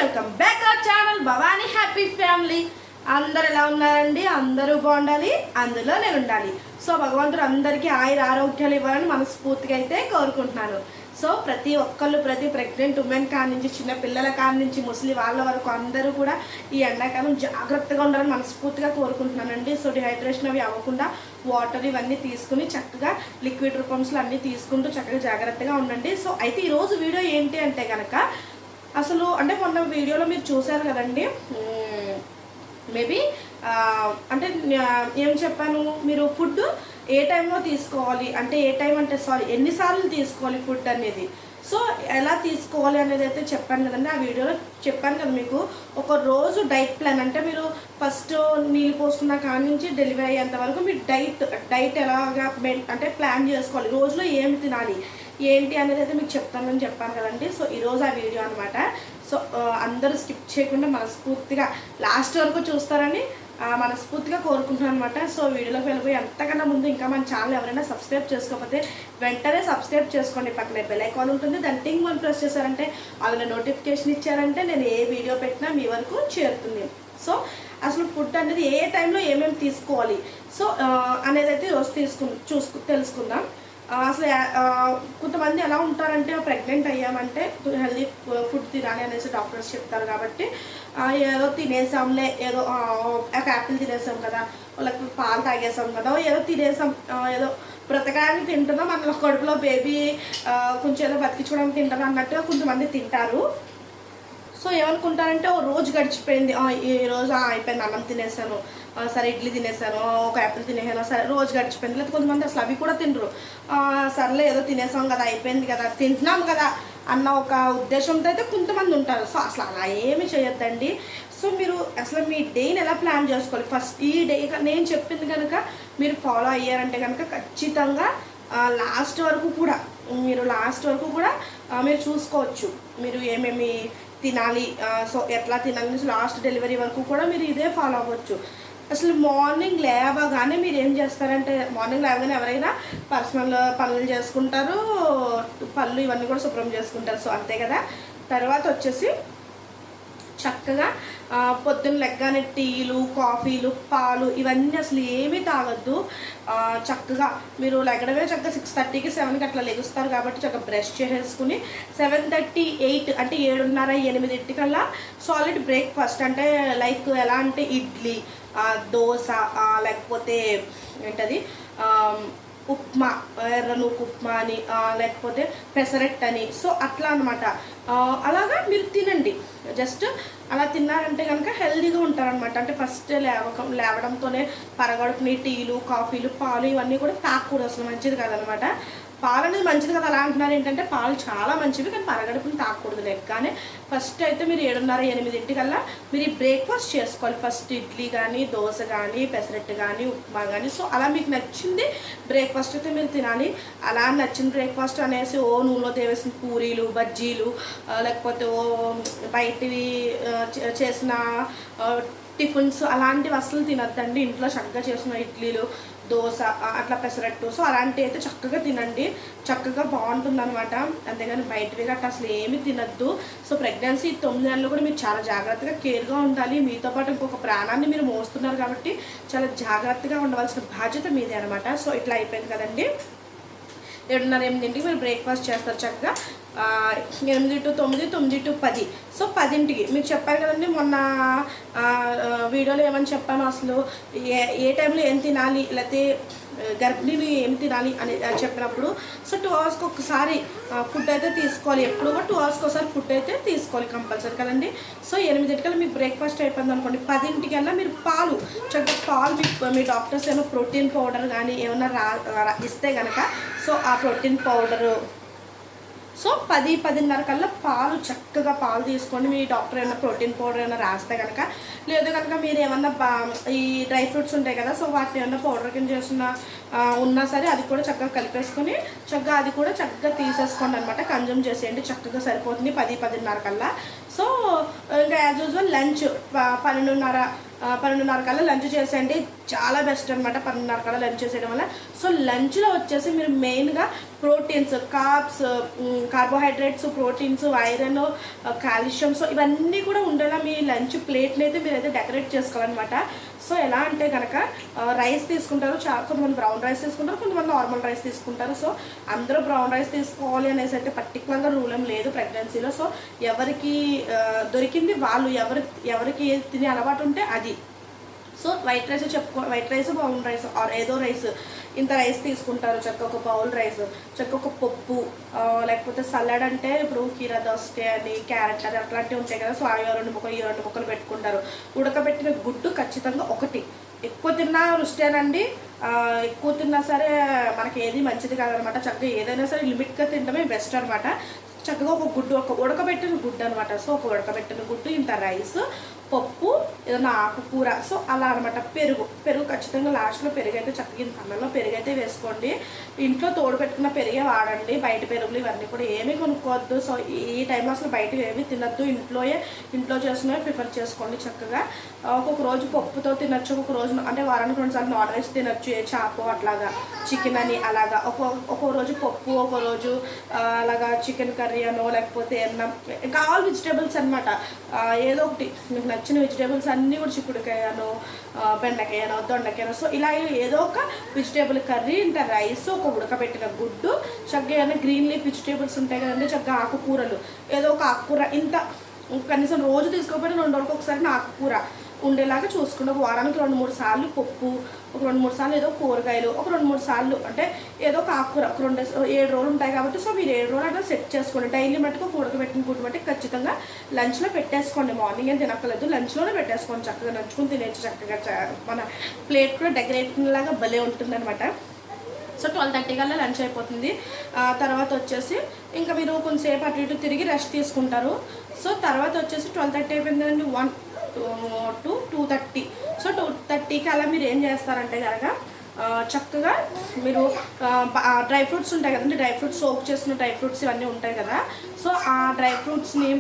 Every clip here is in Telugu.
Welcome back our channel Bhavani happy family. అందరు ఎలా ఉన్నారండి? అందరూ బాగుండాలి, అందులో నేను ఉండాలి. సో భగవంతుడు అందరికీ ఆయుర ఆరోగ్యాలు ఇవ్వాలని మనస్ఫూర్తిగా అయితే కోరుకుంటున్నాను. సో ప్రతి ఒక్కళ్ళు, ప్రతి ప్రెగ్నెంట్ ఉమెన్ కాడి నుంచి చిన్న పిల్లల కాడి నుంచి ముసలి వాళ్ళ వరకు అందరూ కూడా ఈ ఎండాకాలం జాగ్రత్తగా ఉండాలని మనస్ఫూర్తిగా కోరుకుంటున్నానండి. సో డిహైడ్రేషన్ అవి అవ్వకుండా వాటర్ ఇవన్నీ తీసుకుని చక్కగా లిక్విడ్ రూపంలో అన్నీ తీసుకుంటూ చక్కగా జాగ్రత్తగా ఉండండి. సో అయితే ఈరోజు వీడియో ఏంటి అంటే కనుక, అసలు అంటే మొన్న వీడియోలో మీరు చూశారు కదండి, మేబీ అంటే ఏం చెప్పాను, మీరు ఫుడ్ ఏ టైంలో తీసుకోవాలి అంటే ఎన్నిసార్లు తీసుకోవాలి ఫుడ్ అనేది, సో ఎలా తీసుకోవాలి అనేది అయితే చెప్పాను కదండి. ఆ వీడియోలో చెప్పాను కదా మీకు ఒక రోజు డైట్ ప్లాన్. అంటే మీరు ఫస్ట్ నీళ్ళు పోసుకున్న కాడి నుంచి డెలివరీ అయ్యేంత వరకు మీరు డైట్ ఎలాగా అంటే ప్లాన్ చేసుకోవాలి, రోజులో ఏమి తినాలి ఏంటి అనేది అయితే మీకు చెప్తానని చెప్పాను కదండి. సో ఈరోజు ఆ వీడియో అనమాట. సో అందరూ స్కిప్ చేయకుండా మనస్ఫూర్తిగా లాస్ట్ వరకు చూస్తారని మనస్ఫూర్తిగా కోరుకుంటున్నాను అనమాట. సో వీడియోలోకి వెళ్ళిపోయి అంతకన్నా ముందు ఇంకా మన ఛానల్ ఎవరైనా సబ్స్క్రైబ్ చేసుకోకపోతే వెంటనే సబ్స్క్రైబ్ చేసుకోండి. పక్కనే బెల్ ఐకాన్ ఉంటుంది, దాన్ని టింగ్ వన్ ప్రెస్ చేశారంటే అలాగే నోటిఫికేషన్ ఇచ్చారంటే నేను ఏ వీడియో పెట్టినా మీ వరకు చేరుతుంది. సో అసలు ఫుడ్ అనేది ఏ టైంలో ఏమేమి తీసుకోవాలి సో అనేది అయితే ఈరోజు తెలుసుకుందాం. అసలు కొంతమంది ఎలా ఉంటారంటే ప్రెగ్నెంట్ అయ్యామంటే హెల్దీ ఫుడ్ తినాలి అనేసి డాక్టర్స్ చెప్తారు కాబట్టి ఏదో తినేసాంలే, ఏదో ఒక యాపిల్ తినేసాం కదా, లేకపోతే పాలు తాగేసాం కదా, ఏదో తినేసాం, ఏదో బ్రతకాలని తింటున్నాం, మన కడుపులో బేబీ కొంచెం ఏదో బతికించుకోవడానికి తింటారు అన్నట్టుగా కొంతమంది తింటారు. సో ఏమనుకుంటారంటే ఓ రోజు గడిచిపోయింది, ఈరోజు అయిపోయింది, అన్నం తినేసాను, సరే ఇడ్లీ తినేసాను, ఒక యాపిల్ తినేసాను, సరే రోజు గడిచిపోయింది. లేదా కొంతమంది అసలు అవి కూడా తినరు, సర్లే ఏదో తినేసాం కదా, అయిపోయింది కదా, తింటున్నాం కదా అన్న ఒక ఉద్దేశంతో అయితే కొంతమంది ఉంటారు. సో అసలు అలా ఏమి చేయొద్దండి. సో మీరు అసలు మీ డేని ఎలా ప్లాన్ చేసుకోవాలి, ఫస్ట్ ఈ డే నేను చెప్పింది కనుక మీరు ఫాలో అయ్యారంటే కనుక ఖచ్చితంగా లాస్ట్ వరకు కూడా మీరు చూసుకోవచ్చు మీరు ఏమేమి తినాలి, సో ఎట్లా తినాలి, లాస్ట్ డెలివరీ వరకు కూడా మీరు ఇదే ఫాలో అవ్వచ్చు. అసలు మార్నింగ్ లేవగానే మీరు ఏం చేస్తారంటే, మార్నింగ్ లేవగానే ఎవరైనా పర్సనల్ పనులు చేసుకుంటారు, పళ్ళు ఇవన్నీ కూడా శుభ్రం చేసుకుంటారు. సో అంతే కదా. తర్వాత వచ్చేసి చక్కగా పొద్దున్న లెగ్గానే టీలు, కాఫీలు, పాలు ఇవన్నీ అసలు ఏమీ తాగొద్దు. చక్కగా మీరు లెగడమే చక్కగా 6:30కి 7కి అట్లా లెగుస్తారు కాబట్టి చక్కగా బ్రష్ చేసేసుకుని 7:30 8 అంటే 7:30 8 సాలిడ్ బ్రేక్ఫాస్ట్ అంటే లైక్ ఎలా అంటే ఇడ్లీ, దోశ, లేకపోతే ఏంటది ఉప్మా, ఎర్రనూకు ఉప్మా అని, లేకపోతే పెసరట్ అని, సో అట్లా అనమాట. అలాగా మీరు తినండి. జస్ట్ అలా తిన్నారంటే కనుక హెల్తీగా ఉంటారనమాట. అంటే ఫస్ట్ లేవడంతోనే పరగడుపుని టీలు, కాఫీలు, పాలు ఇవన్నీ కూడా తాగకూడదు, అసలు మంచిది కాదనమాట. పాలు అనేది మంచిది కదా, అలా అంటున్నారు ఏంటంటే పాలు చాలా మంచివి కానీ పరగడుపుని తాగకూడదు. లెక్కనే ఫస్ట్ అయితే మీరు 7:30 8 మీరు ఈ బ్రేక్ఫాస్ట్ చేసుకోవాలి. ఫస్ట్ ఇడ్లీ కానీ, దోశ కానీ, పెసరట్టు కానీ, ఉప్మా కానీ, సో అలా మీకు నచ్చింది బ్రేక్ఫాస్ట్ అయితే మీరు తినాలి. అలా నచ్చిన బ్రేక్ఫాస్ట్ అనేసి ఓ నూనెలో తేవేసిన పూరీలు, బజ్జీలు, లేకపోతే ఓ బయటివి చేసిన టిఫిన్స్ అలాంటివి అసలు తినద్దండి. ఇంట్లో చక్కగా చేసిన ఇడ్లీలు, దోశ, అట్లా పెసరట్టు, సో అలాంటివి అయితే చక్కగా తినండి, చక్కగా బాగుంటుంది అనమాట. అంతేగాని బయటవి గట్రా అసలు ఏమి తినద్దు. సో ప్రెగ్నెన్సీ 9 నెలలు కూడా మీరు చాలా జాగ్రత్తగా కేర్గా ఉండాలి. మీతో పాటు ఇంకొక ప్రాణాన్ని మీరు మోస్తున్నారు కాబట్టి చాలా జాగ్రత్తగా ఉండవలసిన బాధ్యత మీదే అనమాట. సో ఇట్లా అయిపోయింది కదండి. 7:30 8 మీరు బ్రేక్ఫాస్ట్ చేస్తారు చక్కగా. 8 to 9 9 to 10 సో 10కి మీకు చెప్పాను కదండి మొన్న వీడియోలో ఏమని చెప్పాను, అసలు ఏ టైంలో ఏం తినాలి, లేకపోతే గర్భిణీలు ఏం తినాలి అని చెప్పినప్పుడు సో 2 అవర్స్కి ఒకసారి ఫుడ్ అయితే తీసుకోవాలి. ఎప్పుడు కూడా 2 అవర్స్కి ఒకసారి ఫుడ్ అయితే తీసుకోవాలి కంపల్సరీ కదండి. సో 8 మీకు బ్రేక్ఫాస్ట్ అయిపోయింది అనుకోండి, 10 మీరు పాలు చక్కగా పాలు మీ డాక్టర్స్ ఏమైనా ప్రోటీన్ పౌడర్ కానీ ఏమైనా ఇస్తే కనుక సో ఆ ప్రోటీన్ పౌడరు సో 10 10:30 పాలు చక్కగా పాలు తీసుకోండి. మీ డాక్టర్ ఏమైనా ప్రోటీన్ పౌడర్ ఏమైనా రాస్తే కనుక, లేదు కనుక మీరు ఏమన్నా ఈ డ్రై ఫ్రూట్స్ ఉంటాయి కదా, సో వాటిని ఏమన్నా పౌడర్ కింద చేసిన ఉన్నా సరే అది కూడా చక్కగా కలిపేసుకొని చక్కగా అది కూడా చక్కగా తీసేసుకోండి అనమాట. కన్జ్యూమ్ చేసేయండి, చక్కగా సరిపోతుంది 10 10:30 సో ఇంకా యాజ్ యూజువల్ లంచ్ 12:30 12:30 కల్లా లంచ్ చేసేయండి. చాలా బెస్ట్ అనమాట 12:30 కల్లా లంచ్ చేసేయడం వల్ల. సో లంచ్లో వచ్చేసి మీరు మెయిన్గా proteins, carbs, carbohydrates, proteins, iron, calcium, so ఇవన్నీ కూడా ఉండేలా మీ లంచ్ ప్లేట్ని అయితే మీరైతే డెకరేట్ చేసుకోవాలన్నమాట. సో ఎలా అంటే కనుక రైస్ తీసుకుంటారు, కొంతమంది బ్రౌన్ రైస్ తీసుకుంటారు, కొంతమంది నార్మల్ రైస్ తీసుకుంటారు. సో అందరూ బ్రౌన్ రైస్ తీసుకోవాలి అనేసి అయితే పర్టికులర్గా రూల్ ఏం లేదు ప్రెగ్నెన్సీలో. సో ఎవరికి దొరికింది వాళ్ళు, ఎవరికి తినే అలవాటు ఉంటే అది. So white rice white rice, brown rice or ఏదో రైస్, ఇంత రైస్ తీసుకుంటారు. చక్క ఒక బౌల్ రైస్, చక్క ఒక పప్పు, లేకపోతే సలాడ్ అంటే ఇప్పుడు కీరా దోసకాయ అని, క్యారెట్ అని అట్లాంటివి ఉంటాయి కదా. సో అవి 2 ముక్కలు, ఈ 2 ముక్కలు పెట్టుకుంటారు. ఉడకబెట్టిన గుడ్డు ఖచ్చితంగా ఒకటి. ఎక్కువ తిన్నా రుష్టేనండి, ఎక్కువ తిన్నా సరే మనకి ఏది మంచిది కాదనమాట. చక్కగా ఏదైనా సరే లిమిట్గా తినడమే బెస్ట్ అనమాట. చక్కగా ఒక గుడ్డు, ఒక ఉడకబెట్టిన గుడ్డు అనమాట. సో ఒక ఉడకబెట్టిన గుడ్డు, ఇంత రైస్, పప్పు, ఏదైనా ఆకుకూర, సో అలా అనమాట. పెరుగు ఖచ్చితంగా లాస్ట్లో పెరుగు అయితే చక్కగా ఇంత అన్నంలో పెరుగు అయితే వేసుకోండి. ఇంట్లో తోడు పెట్టుకున్న పెరిగే వాడండి. బయట పెరుగులు ఇవన్నీ కూడా ఏమీ కొనుక్కోవద్దు. సో ఈ టైంలో అసలు బయట ఏమీ తినద్దు. ఇంట్లో చేసినవి ప్రిఫర్ చేసుకోండి చక్కగా. ఒక్కొక్క రోజు పప్పుతో తినచ్చు, ఒక్కొక్క రోజు అంటే వారానికి 2 సార్లు నాన్ వెజ్ తినచ్చు, ఏ చేప అట్లాగా, చికెన్ అని అలాగా. ఒక్కో రోజు పప్పు, ఒక రోజు అలాగా చికెన్ కర్రీ అనో, లేకపోతే అన్నం, ఇంకా ఆల్ వెజిటేబుల్స్ అనమాట. ఏదో ఒకటి మీకు నచ్చిన వెజిటేబుల్స్ అన్నీ కూడా, చిక్కుడుకాయనో, బెండకాయనో, దొండకాయనో, సో ఇలా ఏదో ఒక వెజిటేబుల్ కర్రీ, ఇంత రైస్, ఒక ఉడకబెట్టిన గుడ్డు, చక్కగా గ్రీన్ లీఫ్ వెజిటేబుల్స్ ఉంటాయి కదండి, చక్కగా ఆకుకూరలు, ఏదో ఒక ఆకుకూర, ఇంత కనీసం రోజు తీసుకోకపోయినా 2 రోజులకు ఒకసారి ఆకుకూర ఉండేలాగా చూసుకుంటే, ఒక వారానికి 2-3 సార్లు పప్పు, ఒక 2-3 సార్లు ఏదో కూరగాయలు, ఒక 2-3 సార్లు అంటే ఏదో ఒక ఆకుకూర, ఒక 7 రోజులు ఉంటాయి కాబట్టి. సో మీరు 7 రోజులు అట్లా సెట్ చేసుకోండి. డైలీ మట్టుకు ఉడకబెట్టిన గుడ్డు బట్టి ఖచ్చితంగా లంచ్లో పెట్టేసుకోండి. మార్నింగ్ ఏం తినక్కర్లేదు, లంచ్లోనే పెట్టేసుకోండి. చక్కగా నంచుకుని తినేచ్చు. చక్కగా మన ప్లేట్ కూడా డెకరేటింగ్ లాగా భలే ఉంటుంది అనమాట. సో 12:30 కల్లా లంచ్ అయిపోతుంది. తర్వాత వచ్చేసి ఇంకా మీరు కొంచెంసేపు అటు ఇటు తిరిగి రెస్ట్ తీసుకుంటారు. సో తర్వాత వచ్చేసి 12:30 అయిపోయింది కదండి, 1 to 2:30. సో 2:30కి అలా మీరు ఏం చేస్తారంటే కనుక చక్కగా మీరు డ్రై ఫ్రూట్స్ ఉంటాయి కదండి, డ్రై ఫ్రూట్స్ సోక్ చేసిన డ్రై ఫ్రూట్స్ ఇవన్నీ ఉంటాయి కదా. సో ఆ డ్రై ఫ్రూట్స్ని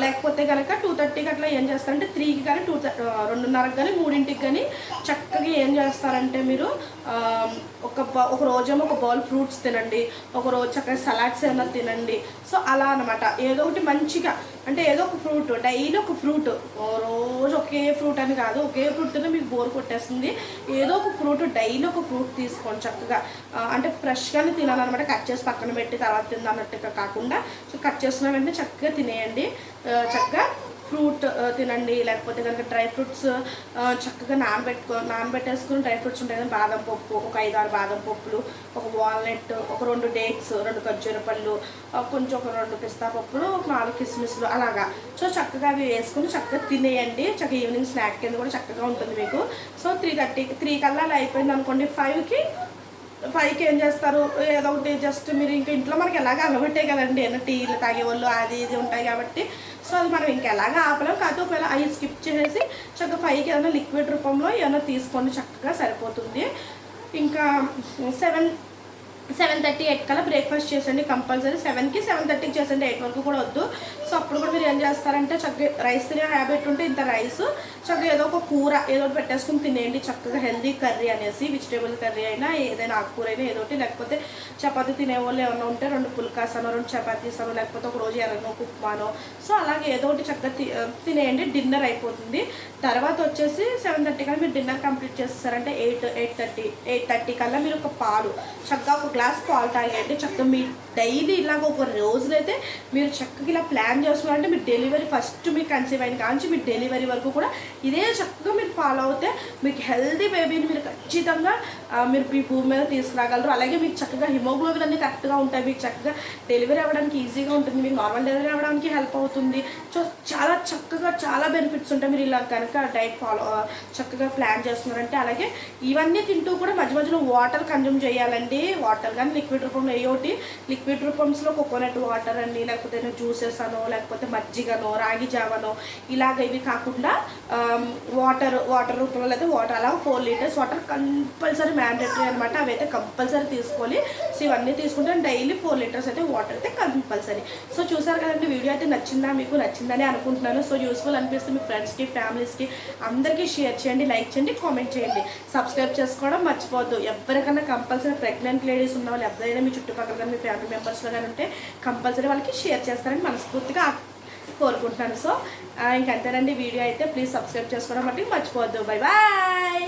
లేకపోతే కనుక 2:30కి అట్లా ఏం చేస్తారంటే 3కి కానీ 2:30కి కానీ 3ంటికి కానీ చక్కగా ఏం చేస్తారంటే మీరు ఒక రోజేమో ఒక బౌల్ ఫ్రూట్స్ తినండి, ఒక రోజు చక్కగా సలాడ్స్ ఏమైనా తినండి. సో అలా అనమాట. ఏదో ఒకటి మంచిగా అంటే ఏదో ఒక ఫ్రూట్, డైలీ ఒక ఫ్రూట్, రోజు ఒకే ఫ్రూట్ అని కాదు, ఒకే ఫ్రూట్ తిన్నా మీకు బోర్ కొట్టేస్తుంది. ఏదో ఒక ఫ్రూట్, డైలీ ఒక ఫ్రూట్ తీసుకోండి చక్కగా. అంటే ఫ్రెష్గానే తినాలన్నమాట, కట్ చేసి పక్కన పెట్టి తర్వాత తిన్నట్టుగా కాకుండా. సో కట్ చేసుకున్న వెంటనే చక్కగా తినేయండి. చక్కగా ఫ్రూట్ తినండి. లేకపోతే కనుక డ్రై ఫ్రూట్స్ చక్కగా నానబెట్టేసుకుని, డ్రై ఫ్రూట్స్ ఉంటాయి కదా, బాదం పప్పు, ఒక 5-6 బాదం పప్పులు, ఒక వాల్నట్, ఒక 2 డేట్స్, 2 ఖర్జూర పళ్ళు, కొంచెం ఒక 2 పిస్తా పప్పులు, ఒక 4 కిస్మిస్లు అలాగా. సో చక్కగా అవి వేసుకుని చక్కగా తినేయండి. చక్కగా ఈవినింగ్ స్నాక్ కింద కూడా చక్కగా ఉంటుంది మీకు. సో 3 కల్లా అలా అయిపోయింది అనుకోండి. 5కి ఏం చేస్తారు, ఏదో ఒకటి జస్ట్ మీరు ఇంకా ఇంట్లో మనకి ఎలాగ అలవాటే కదండి, ఏమైనా టీలు తాగేవాళ్ళు అది ఇది ఉంటాయి కాబట్టి. సో అది మనం ఇంకా ఎలాగ ఆపలేం. కాకపోతే ఒకవేళ అవి స్కిప్ చేసేసి చక్కగా 5కి ఏదైనా లిక్విడ్ రూపంలో ఏమైనా తీసుకోండి, చక్కగా సరిపోతుంది. ఇంకా 7:30, 8 కల్లా బ్రేక్ఫాస్ట్ చేసండి కంపల్సరీ. 7కి 7:30కి చేసండి, 8 వరకు కూడా వద్దు. సో అప్పుడు కూడా మీరు ఏం చేస్తారంటే చక్కగా రైస్ తినే హ్యాబిట్ ఉంటే ఇంత రైస్ చక్కగా ఏదో ఒక కూర ఏదో ఒకటి పెట్టేసుకుని తినేయండి. చక్కగా హెల్దీ కర్రీ అనేసి, వెజిటేబుల్ కర్రీ అయినా ఏదైనా ఆకుకూర అయినా ఏదో ఒకటి. లేకపోతే చపాతీ తినేవాళ్ళు ఏమైనా ఉంటే 2 పుల్కాసనో, 2 చపాతీసనో, లేకపోతే ఒక రోజు ఎర్రనో ఉప్మానో, సో అలాగే ఏదో ఒకటి చక్కగా తినేయండి. డిన్నర్ అయిపోతుంది. తర్వాత వచ్చేసి 7:30 కల్లా మీరు డిన్నర్ కంప్లీట్ చేస్తారంటే 8:30 కల్లా మీరు ఒక పాలు, చక్కగా ఒక గ్లాస్ పాలు తాగేయండి. చక్కగా మీ డైలీ ఇలాగ ఒక రోజులైతే మీరు చక్కగా ఇలా ప్లాన్ చేసుకున్నారంటే మీ డెలివరీ ఫస్ట్ మీకు కన్సీవ్ అయిన కాంచి మీ డెలివరీ వరకు కూడా ఇదే చక్కగా మీరు ఫాలో అవుతే మీకు హెల్దీ బేబీని మీరు ఖచ్చితంగా మీరు మీ భూమి మీద తీసుకురాగలరు. అలాగే మీకు చక్కగా హిమోగ్లోబిన్ అన్నీ కరెక్ట్గా ఉంటాయి. మీకు చక్కగా డెలివరీ అవ్వడానికి ఈజీగా ఉంటుంది, మీకు నార్మల్ డెలివరీ అవ్వడానికి హెల్ప్ అవుతుంది. సో చాలా చక్కగా చాలా బెనిఫిట్స్ ఉంటాయి మీరు ఇలా కనుక డైట్ చక్కగా ప్లాన్ చేస్తున్నారంటే. అలాగే ఇవన్నీ తింటూ కూడా మధ్య మధ్యలో వాటర్ కన్జ్యూమ్ చేయాలండి. వాటర్ కానీ లిక్విడ్ రూపంలో ఏయోటి, లిక్విడ్ రూపంలో కోకోనట్ వాటర్ అండి, లేకపోతే జ్యూసెస్ అనో, లేకపోతే మజ్జిగనో, రాగి జావనో, ఇలాగ ఇవి కాకుండా వాటర్ రూపంలో అయితే వాటర్ అలా 4 లీటర్స్ వాటర్ కంపల్సరీ మ్యాండేటరీ అనమాట. అవి అయితే కంపల్సరీ తీసుకోవాలి. సో ఇవన్నీ తీసుకుంటే డైలీ 4 లీటర్స్ అయితే వాటర్ అయితే కంపల్సరీ. సో చూసారు కదండి, వీడియో అయితే మీకు నచ్చిందని అనుకుంటున్నాను. సో యూస్ఫుల్ అనిపిస్తే మీ ఫ్రెండ్స్కి ఫ్యామిలీస్కి అందరికీ షేర్ చేయండి, లైక్ చేయండి, కామెంట్ చేయండి, సబ్స్క్రైబ్ చేసుకోవడం మర్చిపోవద్దు. ఎవరికైనా కంపల్సరీ ప్రెగ్నెంట్ లేడీస్ ఉన్న వాళ్ళు ఎవరైనా మీ చుట్టుపక్కల కానీ మీ ఫ్యామిలీ మెంబర్స్లో కానీ ఉంటే కంపల్సరీ వాళ్ళకి షేర్ చేస్తారని మనస్ఫూర్తిగా కోరుకుంటున్నాను. సో ఇంకంతేనండి వీడియో అయితే. ప్లీజ్ సబ్స్క్రైబ్ చేసుకోవడం మటుకు మర్చిపోవద్దు. Bye bye.